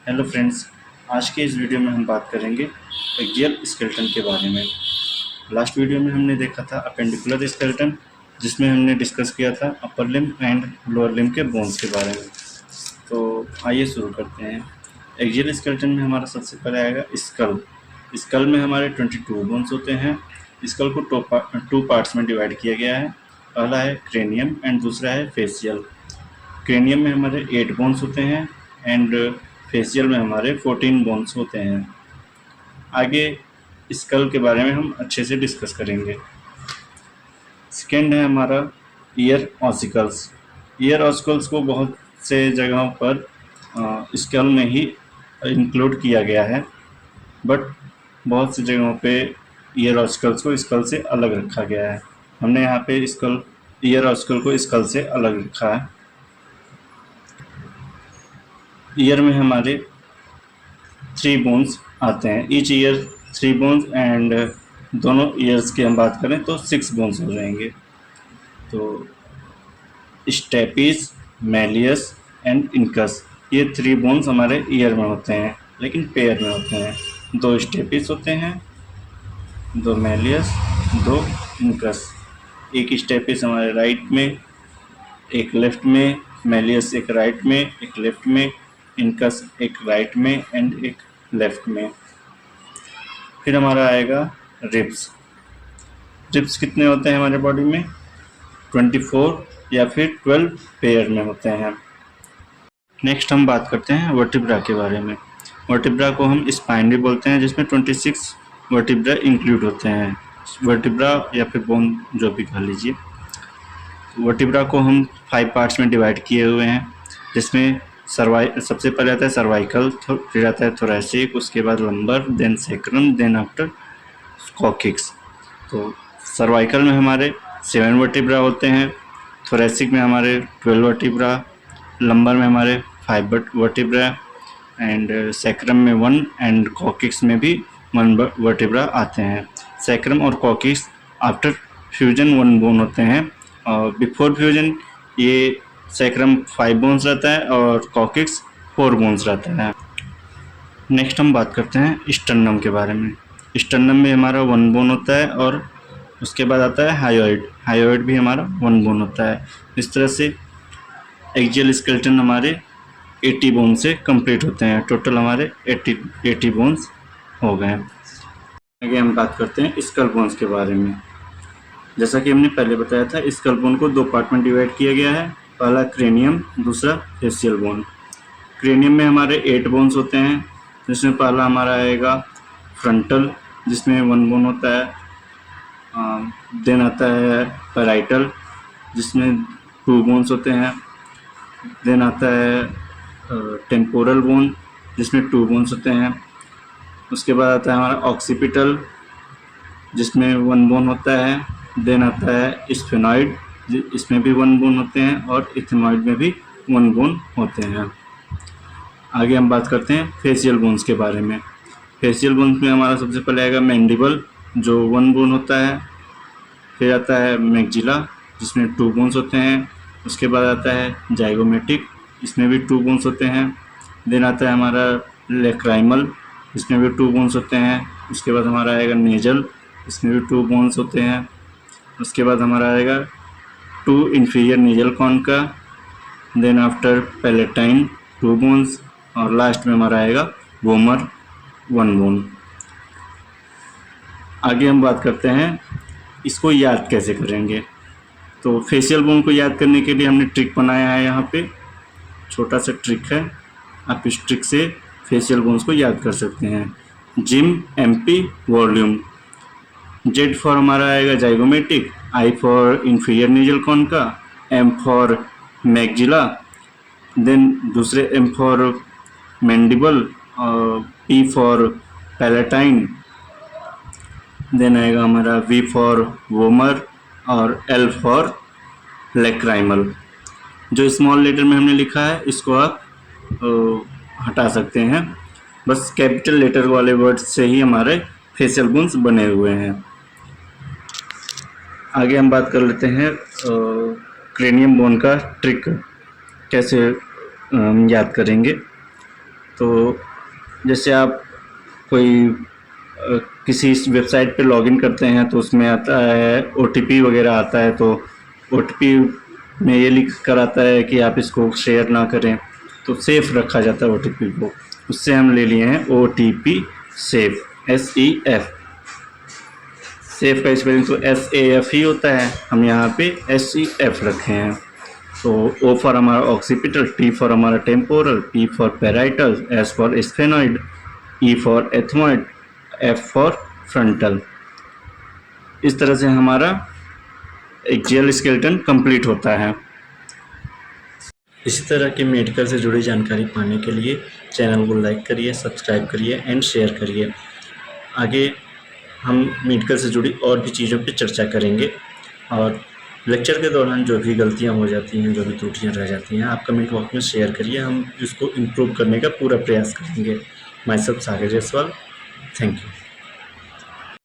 Hello friends, आज के इस वीडियो में हम बात करेंगे एक्जियल स्केलेटन के बारे में। लास्ट वीडियो में हमने देखा था अपेंडिकुलर स्केलेटन, जिसमें हमने डिस्कस किया था upper limb and lower limb के बोन्स के बारे में। तो आइए शुरू करते हैं। एक्जियल स्केलेटन में हमारा सबसे पहले आएगा स्कल। स्कल में हमारे 22 बोन्स होते हैं। स्कल को टू पार्ट्स में डिवाइड किया गया है। पहला है क्रेनियम एंड दूसरा है फेशियल। क्रेनियम में हमारे 8 बोन्स होते हैं एंड फेशियल में हमारे 14 बोन्स होते हैं। आगे स्कल के बारे में हम अच्छे से डिस्कस करेंगे। सेकेंड है हमारा ईयर ऑसिकल्स। ईयर ऑसिकल्स को बहुत से जगहों पर स्कल में ही इंक्लूड किया गया है, बट बहुत सी जगहों पे ईयर ऑसिकल्स को स्कल से अलग रखा गया है। हमने यहाँ पे ईयर ऑसिकल को स्कल से अलग रखा है। ईयर में हमारे 3 बोन्स आते हैं, ईच ईयर 3 बोन्स एंड दोनों ईयर्स की हम बात करें तो 6 बोन्स हो जाएंगे। तो स्टेपिस, मैलियस एंड इनकस, ये 3 बोन्स हमारे ईयर में होते हैं, लेकिन पेयर में होते हैं। 2 स्टेपिस होते हैं, 2 मैलियस, 2 इनकस। एक स्टेपिस हमारे राइट में, एक लेफ्ट में, मैलियस एक राइट में, एक लेफ्ट में, इनकस एक राइट में एंड एक लेफ्ट में। फिर हमारा आएगा रिब्स। रिब्स कितने होते हैं हमारे बॉडी में? 24 या फिर 12 पेयर में होते हैं। नेक्स्ट हम बात करते हैं वर्टिब्रा के बारे में। वर्टिब्रा को हम स्पाइन भी बोलते हैं, जिसमें 26 वर्टिब्रा इंक्लूड होते हैं। वर्टिब्रा या फिर बोन जो भी कह लीजिए। वर्टिब्रा को हम 5 पार्ट्स में डिवाइड किए हुए हैं, जिसमें सबसे पहले आता है सर्वाइकल, फिर आता है थोरैसिक, उसके बाद lumbar, then sacrum, then after coccyx. तो सर्वाइकल में हमारे 7 वर्टिब्रा होते हैं, थोरैसिक में हमारे 12 वर्टिब्रा, लंबर में हमारे 5 वर्टिब्रा एंड सैक्रम में 1 एंड कॉकिक्स में भी 1 वर्टिब्रा आते हैं। सैक्रम और कॉकिक्स आफ्टर फ्यूजन 1 बोन होते हैं, और बिफोर फ्यूजन ये सैक्रम 5 बोन्स रहता है और कॉकिक्स 4 बोन्स रहता है। नेक्स्ट हम बात करते हैं स्टर्नम के बारे में। स्टर्नम में हमारा 1 बोन होता है और उसके बाद आता है हायोइड। हायोइड भी हमारा 1 बोन होता है। इस तरह से एक्जियल स्केलेटन हमारे 80 बोन से कंप्लीट होते हैं। टोटल हमारे 80 बोन्स हो गए। आगे हम बात करते हैं स्कल बोन्स के बारे में। जैसा कि हमने पहले बताया था, स्कल बोन को 2 पार्ट में डिवाइड किया गया है। पहला क्रेनियम, दूसरा फेशियल बोन। क्रेनियम में हमारे 8 बोन्स होते हैं, जिसमें पहला हमारा आएगा फ्रंटल, जिसमें 1 बोन होता है। देन आता है पैराइटल, जिसमें 2 बोन्स होते हैं। देन आता है टेम्पोरल बोन, जिसमें 2 बोन्स होते हैं। उसके बाद आता है हमारा ऑक्सीपिटल, जिसमें 1 बोन होता है। देन आता है स्फेनॉइड, इसमें भी 1 बोन होते हैं, और इथेनॉइड में भी 1 बोन होते हैं। आगे हम बात करते हैं फेशियल बोन्स के बारे में। फेशियल बोन्स में हमारा सबसे पहले आएगा मैंडिबल, जो 1 बोन होता है। फिर आता है मैक्जिला, जिसमें 2 बोन्स होते हैं। उसके बाद आता है जाइगोमेटिक, इसमें भी 2 बोन्स होते हैं। देन आता है हमारा लेक्राइमल, इसमें भी 2 बोन्स होते हैं। उसके बाद हमारा आएगा नेजल, इसमें भी 2 बोन्स होते हैं। उसके बाद हमारा आएगा 2 इंफीरियर नेजल कॉन का। देन आफ्टर पैलेटाइन 2 बोन्स, और लास्ट में हमारा आएगा वोमर 1 बोन। आगे हम बात करते हैं इसको याद कैसे करेंगे। तो फेशियल बोन को याद करने के लिए हमने ट्रिक बनाया है। यहाँ पे छोटा सा ट्रिक है, आप इस ट्रिक से फेशियल बोन्स को याद कर सकते हैं। Gym, MP, volume. Z for हमारा आएगा zygomatic, I for inferior nasal con का, एम फॉर मैक्जिला, देन दूसरे एम फॉर मैंडिबल, और पी फॉर पैलेटाइन, देन आएगा हमारा वी फॉर वोमर, और एल फॉर लेक्राइमल। जो स्मॉल लेटर में हमने लिखा है, इसको आप हटा सकते हैं। बस कैपिटल लेटर वाले वर्ड्स से ही हमारे फेशियल बोन्स बने हुए हैं। आगे हम बात कर लेते हैं क्रेनियम बोन का ट्रिक कैसे याद करेंगे। तो जैसे आप कोई किसी वेबसाइट पे लॉगिन करते हैं तो उसमें आता है OTP वगैरह आता है, तो OTP में ये लिख कर आता है कि आप इसको शेयर ना करें, तो सेफ़ रखा जाता है OTP को। उससे हम ले लिए हैं OTP सेफ, SEF। सेफ का स्पेलिंग तो SAF ही होता है, हम यहाँ पे SEF रखे हैं। तो O फॉर हमारा ऑक्सीपिटल, T फॉर हमारा temporal, P for parietal, S for sphenoid, E for ethmoid, F for frontal. इस तरह से हमारा एक्सियल स्केलेटन कंप्लीट होता है। इसी तरह की मेडिकल से जुड़ी जानकारी पाने के लिए चैनल को लाइक करिए, सब्सक्राइब करिए एंड शेयर करिए। आगे हम मेडिकल से जुड़ी और भी चीज़ों पे चर्चा करेंगे, और लेक्चर के दौरान जो भी गलतियां हो जाती हैं, जो भी त्रुटियां रह जाती हैं, आप कमेंट बॉक्स में शेयर करिए, हम इसको इम्प्रूव करने का पूरा प्रयास करेंगे। My self Sagar Jaiswal, thank you.